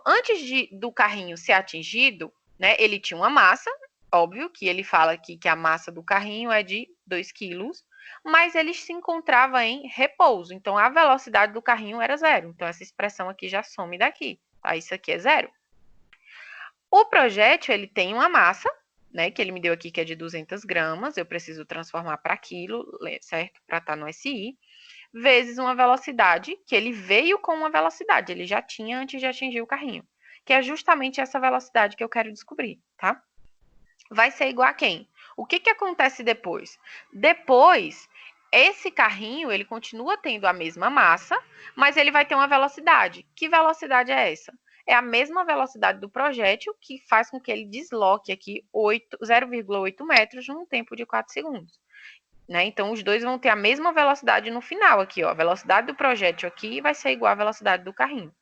Antes do carrinho ser atingido, né? Ele tinha uma massa, óbvio que ele fala aqui que a massa do carrinho é de 2 quilos, mas ele se encontrava em repouso. Então, a velocidade do carrinho era zero. Então, essa expressão aqui já some daqui. Tá? Isso aqui é zero. O projétil, ele tem uma massa, né, que ele me deu aqui, que é de 200 gramas. Eu preciso transformar para quilo, certo? Para estar no SI. Vezes uma velocidade, que ele veio com uma velocidade. Ele já tinha antes de atingir o carrinho. Que é justamente essa velocidade que eu quero descobrir, tá? Vai ser igual a quem? O que que acontece depois? Depois, esse carrinho, ele continua tendo a mesma massa, mas ele vai ter uma velocidade. Que velocidade é essa? É a mesma velocidade do projétil, que faz com que ele desloque aqui 0,8 metros num tempo de 4 segundos. Né? Então, os dois vão ter a mesma velocidade no final aqui, ó. A velocidade do projétil aqui vai ser igual à velocidade do carrinho.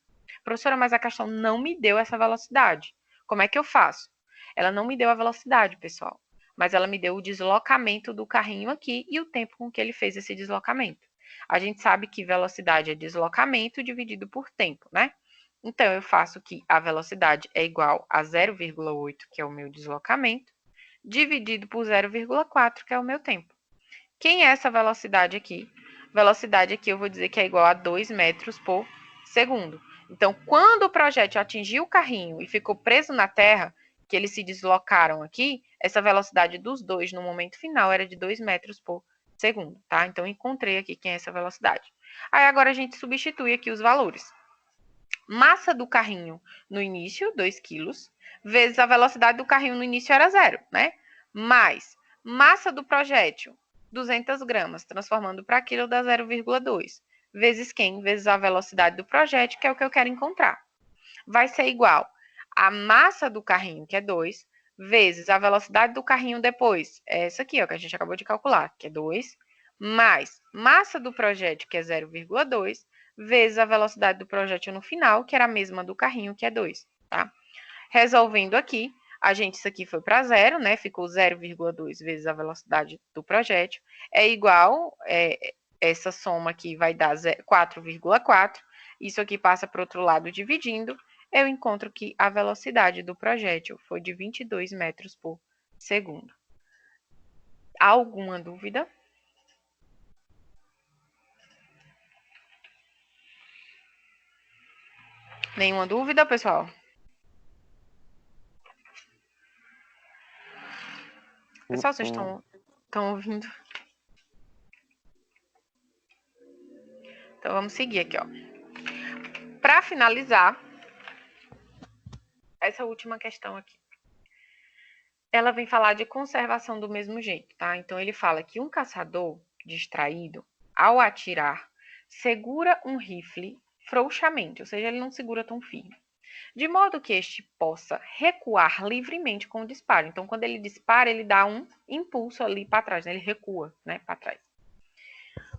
Professora, mas a questão não me deu essa velocidade. Como é que eu faço? Ela não me deu a velocidade, pessoal, mas ela me deu o deslocamento do carrinho aqui e o tempo com que ele fez esse deslocamento. A gente sabe que velocidade é deslocamento dividido por tempo, né? Então, eu faço que a velocidade é igual a 0,8, que é o meu deslocamento, dividido por 0,4, que é o meu tempo. Quem é essa velocidade aqui? Velocidade aqui eu vou dizer que é igual a 2 metros por segundo. Então, quando o projétil atingiu o carrinho e ficou preso na terra, que eles se deslocaram aqui, essa velocidade dos dois no momento final era de 2 metros por segundo, tá? Então, encontrei aqui quem é essa velocidade. Aí, agora a gente substitui aqui os valores. Massa do carrinho no início, 2 quilos, vezes a velocidade do carrinho no início era zero, né? Mais massa do projétil, 200 gramas, transformando para quilo dá 0,2. Vezes quem? Vezes a velocidade do projétil, que é o que eu quero encontrar. Vai ser igual a massa do carrinho, que é 2, vezes a velocidade do carrinho depois, é essa aqui, ó, que a gente acabou de calcular, que é 2, mais massa do projétil, que é 0,2, vezes a velocidade do projétil no final, que era a mesma do carrinho, que é 2, tá? Resolvendo aqui, isso aqui foi para zero, né? Ficou 0,2 vezes a velocidade do projétil. É igual, essa soma aqui vai dar 4,4. Isso aqui passa para o outro lado dividindo. Eu encontro que a velocidade do projétil foi de 22 metros por segundo. Há alguma dúvida? Nenhuma dúvida, pessoal? Pessoal, vocês estão ouvindo? Então, vamos seguir aqui, ó. Para finalizar, essa última questão aqui. Ela vem falar de conservação do mesmo jeito, tá? Então, ele fala que um caçador distraído, ao atirar, segura um rifle frouxamente, ou seja, ele não segura tão firme, de modo que este possa recuar livremente com o disparo. Então, quando ele dispara, ele dá um impulso ali para trás, né? Ele recua, né, para trás.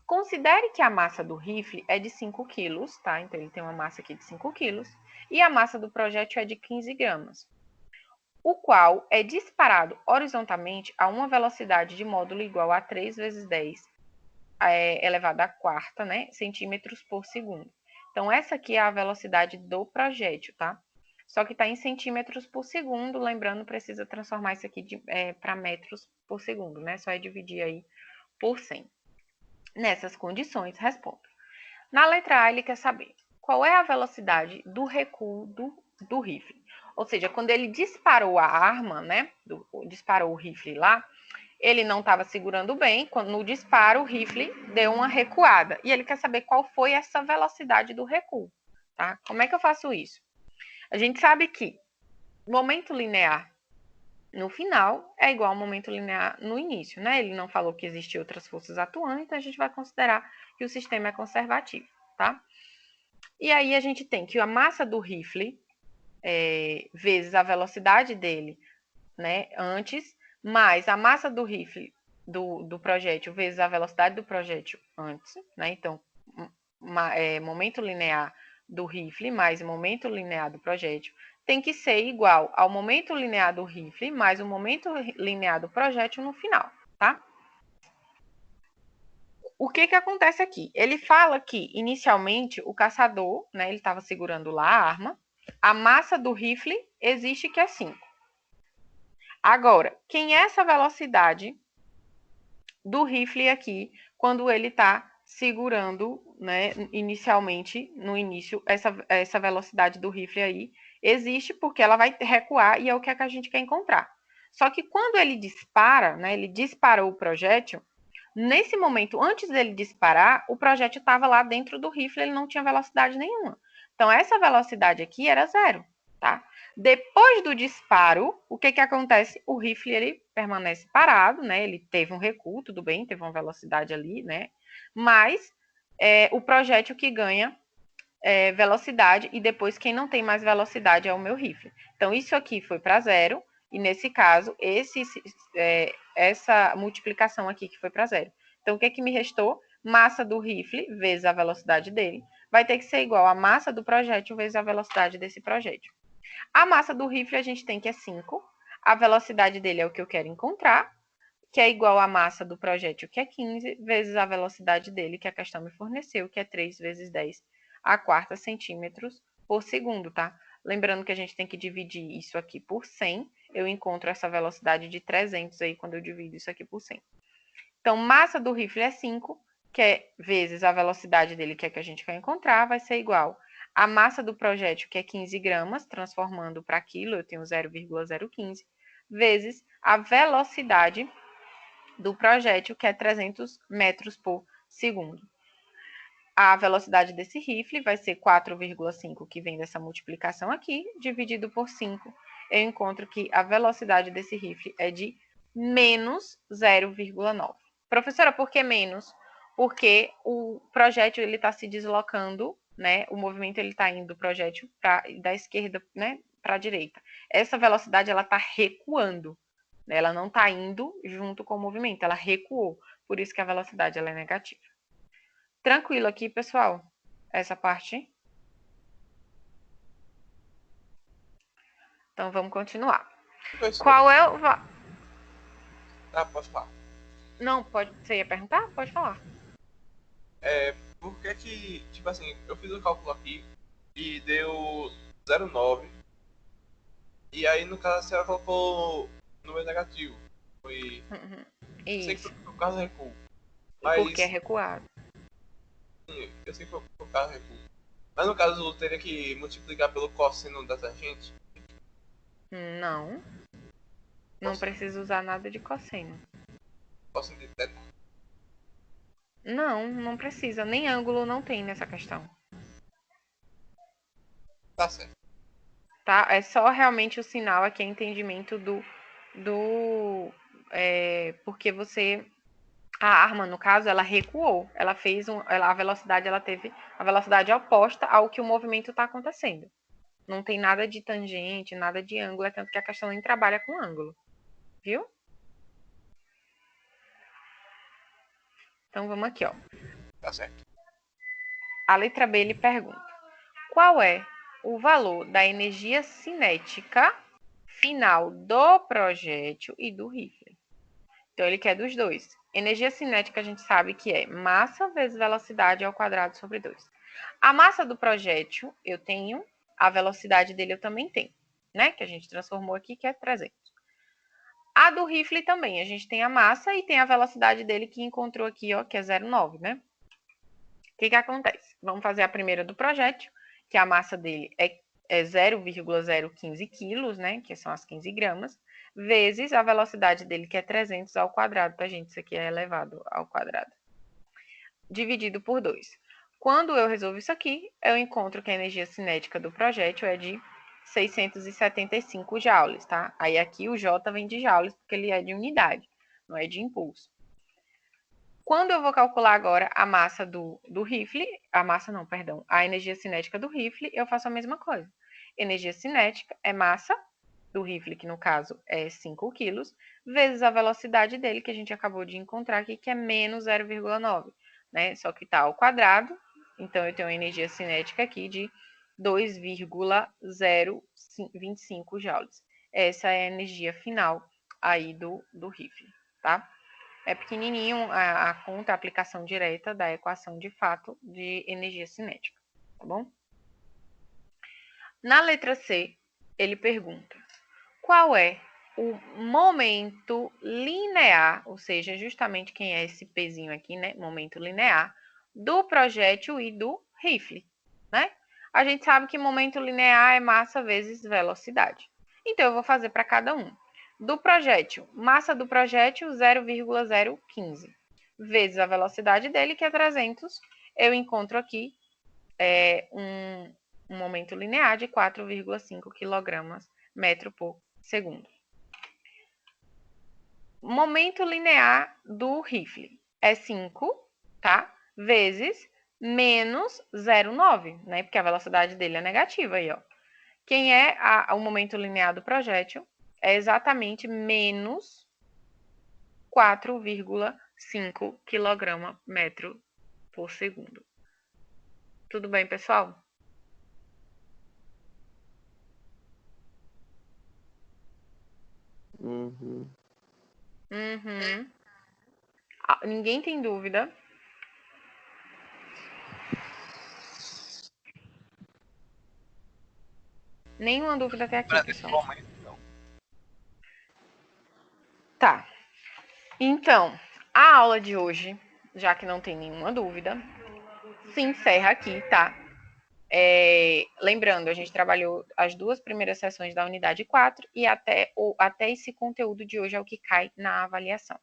Considere que a massa do rifle é de 5 quilos, tá? Então, ele tem uma massa aqui de 5 quilos, e a massa do projétil é de 15 gramas, o qual é disparado horizontalmente a uma velocidade de módulo igual a 3 vezes 10 elevado à quarta, né, centímetros por segundo. Então, essa aqui é a velocidade do projétil, tá? Só que está em centímetros por segundo, lembrando, precisa transformar isso aqui para metros por segundo, né? Só é dividir aí por 100. Nessas condições, respondo. Na letra A, ele quer saber qual é a velocidade do recuo do rifle. Ou seja, quando ele disparou a arma, né? Disparou o rifle lá, ele não estava segurando bem. No disparo, o rifle deu uma recuada. E ele quer saber qual foi essa velocidade do recuo. Tá? Como é que eu faço isso? A gente sabe que momento linear no final é igual ao momento linear no início, né? Ele não falou que existiam outras forças atuando, então a gente vai considerar que o sistema é conservativo, tá? E aí a gente tem que a massa do rifle vezes a velocidade dele, né, antes, mais a massa do rifle do projétil vezes a velocidade do projétil antes, né? Então, momento linear do rifle mais o momento linear do projétil tem que ser igual ao momento linear do rifle mais o momento linear do projétil no final, tá? O que que acontece aqui? Ele fala que, inicialmente, o caçador, né, ele estava segurando lá a arma, a massa do rifle existe que é 5. Agora, quem é essa velocidade do rifle aqui, quando ele está segurando, né, inicialmente, no início, essa velocidade do rifle aí existe porque ela vai recuar e é o que a gente quer encontrar. Só que quando ele dispara, né, ele disparou o projétil, nesse momento, antes dele disparar, o projétil estava lá dentro do rifle, ele não tinha velocidade nenhuma. Então, essa velocidade aqui era 0, tá? Depois do disparo, o que que acontece? O rifle, ele permanece parado, né? Ele teve um recuo, tudo bem, teve uma velocidade ali, né? Mas o projétil que ganha velocidade e depois quem não tem mais velocidade é o meu rifle. Então, isso aqui foi para 0 e, nesse caso, essa multiplicação aqui que foi para 0. Então, o que que me restou? Massa do rifle vezes a velocidade dele vai ter que ser igual a massa do projétil vezes a velocidade desse projétil. A massa do rifle a gente tem que é 5, a velocidade dele é o que eu quero encontrar, que é igual à massa do projétil, que é 15, vezes a velocidade dele, que a questão me forneceu, que é 3 vezes 10 a quarta centímetros por segundo, tá? Lembrando que a gente tem que dividir isso aqui por 100, eu encontro essa velocidade de 300 aí quando eu divido isso aqui por 100. Então, massa do rifle é 5, que é vezes a velocidade dele, que é que a gente quer encontrar, vai ser igual a massa do projétil, que é 15 gramas, transformando para quilo, eu tenho 0,015, vezes a velocidade do projétil, que é 300 metros por segundo. A velocidade desse rifle vai ser 4,5, que vem dessa multiplicação aqui, dividido por 5. Eu encontro que a velocidade desse rifle é de menos 0,9. Professora, por que menos? Porque o projétil está se deslocando, né? O movimento está indo do projétil da esquerda, né, para a direita. Essa velocidade está recuando. Ela não está indo junto com o movimento, ela recuou. Por isso que a velocidade é negativa. Tranquilo aqui, pessoal? Essa parte? Então, vamos continuar. Qual é o... Pode falar. Não, pode... Você ia perguntar? Pode falar. Por que, tipo assim, eu fiz o cálculo aqui e deu 0,9. E aí, no caso, a senhora colocou número negativo. Foi. Sei que Isso. foi por causa do recuo. Mas, Porque é recuado. sim, eu sei que foi por causa do recuo. Mas no caso, eu teria que multiplicar pelo cosseno da tangente. Não. Não precisa usar nada de cosseno. Cosseno de teta. Não, não precisa. Nem ângulo não tem nessa questão. Tá certo. Tá? É só realmente o sinal aqui, é entendimento porque você... A arma, no caso, ela recuou. Ela fez a velocidade, ela teve a velocidade oposta ao que o movimento está acontecendo. Não tem nada de tangente, nada de ângulo, é tanto que a questão nem trabalha com ângulo. Viu? Então, vamos aqui, ó. Tá certo. A letra B, ele pergunta: qual é o valor da energia cinética final do projétil e do rifle? Então, ele quer dos dois. Energia cinética a gente sabe que é massa vezes velocidade ao quadrado sobre 2. A massa do projétil eu tenho, a velocidade dele eu também tenho, né? Que a gente transformou aqui, que é 300. A do rifle também, a gente tem a massa e tem a velocidade dele que encontrou aqui, ó, que é 0,9, né? O que que acontece? Vamos fazer a primeira do projétil, que a massa dele é 0,015 quilos, né? Que são as 15 gramas. Vezes a velocidade dele, que é 300 ao quadrado, tá, gente? Isso aqui é elevado ao quadrado. Dividido por 2. Quando eu resolvo isso aqui, eu encontro que a energia cinética do projétil é de 675 joules, tá? Aí aqui o J vem de joules, porque ele é de unidade, não é de impulso. Quando eu vou calcular agora a massa do rifle, a energia cinética do rifle, eu faço a mesma coisa. Energia cinética é massa do rifle, que no caso é 5 quilos, vezes a velocidade dele, que a gente acabou de encontrar aqui, que é menos 0,9, né? Só que está ao quadrado, então eu tenho uma energia cinética aqui de 2,025 joules. Essa é a energia final aí do rifle, tá? É pequenininho a conta, a aplicação direta da equação de fato de energia cinética, tá bom? Na letra C, ele pergunta: qual é o momento linear, ou seja, justamente quem é esse pezinho aqui, né? Momento linear do projétil e do rifle, né? A gente sabe que momento linear é massa vezes velocidade. Então, eu vou fazer para cada um. Do projétil, massa do projétil 0,015 vezes a velocidade dele, que é 300. Eu encontro aqui um momento linear de 4,5 kg metro por segundo. Momento linear do rifle é 5, tá? Vezes menos 0,9, né? Porque a velocidade dele é negativa aí, ó. Quem é o momento linear do projétil é exatamente menos 4,5 kg metro por segundo. Tudo bem, pessoal? Uhum. Ninguém tem dúvida? Nenhuma dúvida até aqui, pessoal. Tá. Então, a aula de hoje, já que não tem nenhuma dúvida, se encerra aqui, tá? Lembrando, a gente trabalhou as 2 primeiras sessões da unidade 4 e até esse conteúdo de hoje é o que cai na avaliação.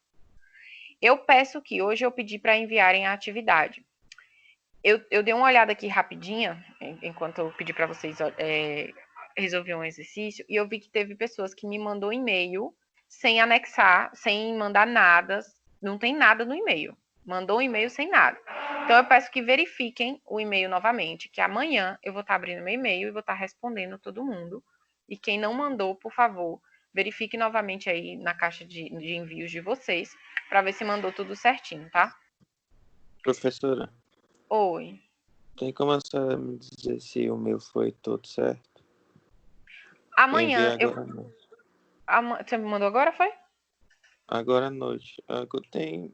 Eu peço que hoje eu pedi para enviarem a atividade. Eu dei uma olhada aqui rapidinha, enquanto eu pedi para vocês resolver um exercício, e eu vi que teve pessoas que me mandou e-mail sem anexar, sem mandar nada, não tem nada no e-mail. Mandou um e-mail sem nada. Então, eu peço que verifiquem o e-mail novamente, que amanhã eu vou estar abrindo meu e-mail e vou estar respondendo todo mundo. E quem não mandou, por favor, verifique novamente aí na caixa de envios de vocês, para ver se mandou tudo certinho, tá? Professora, Oi. tem como a senhora me dizer se o meu foi todo certo? Amanhã Eu enviei agora à noite. Você me mandou agora, foi? Agora à noite. Tem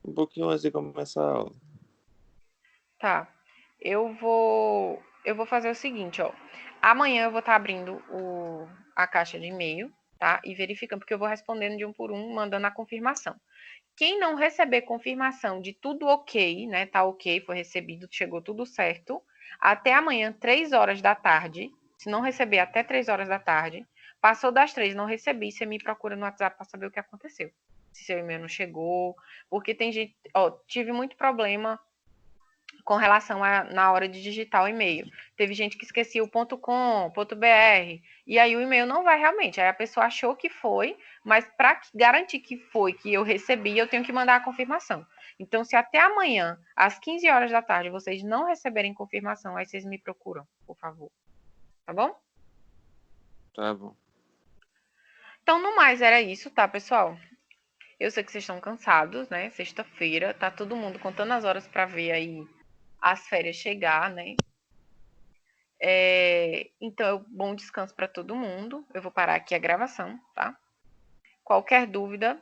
um pouquinho antes de começar a aula. Tá. Eu vou fazer o seguinte, ó. Amanhã eu vou estar abrindo a caixa de e-mail, tá? E verificando, porque eu vou respondendo de um por um, mandando a confirmação. Quem não receber confirmação de tudo ok, né? Tá ok, foi recebido, chegou tudo certo. Até amanhã, 3 horas da tarde. Se não receber até 3 horas da tarde, passou das 3, não recebi, você me procura no WhatsApp para saber o que aconteceu. Se seu e-mail não chegou, porque tem gente, ó, tive muito problema com relação na hora de digitar o e-mail. Teve gente que esquecia o .com, .br, e aí o e-mail não vai realmente. Aí a pessoa achou que foi, mas para garantir que foi, que eu recebi, eu tenho que mandar a confirmação. Então, se até amanhã, às 15 horas da tarde, vocês não receberem confirmação, aí vocês me procuram, por favor. Tá bom? Tá bom. Então, no mais, era isso, tá, pessoal? Eu sei que vocês estão cansados, né? Sexta-feira, tá todo mundo contando as horas para ver aí as férias chegar, né? Então, bom descanso para todo mundo. Eu vou parar aqui a gravação, tá? Qualquer dúvida,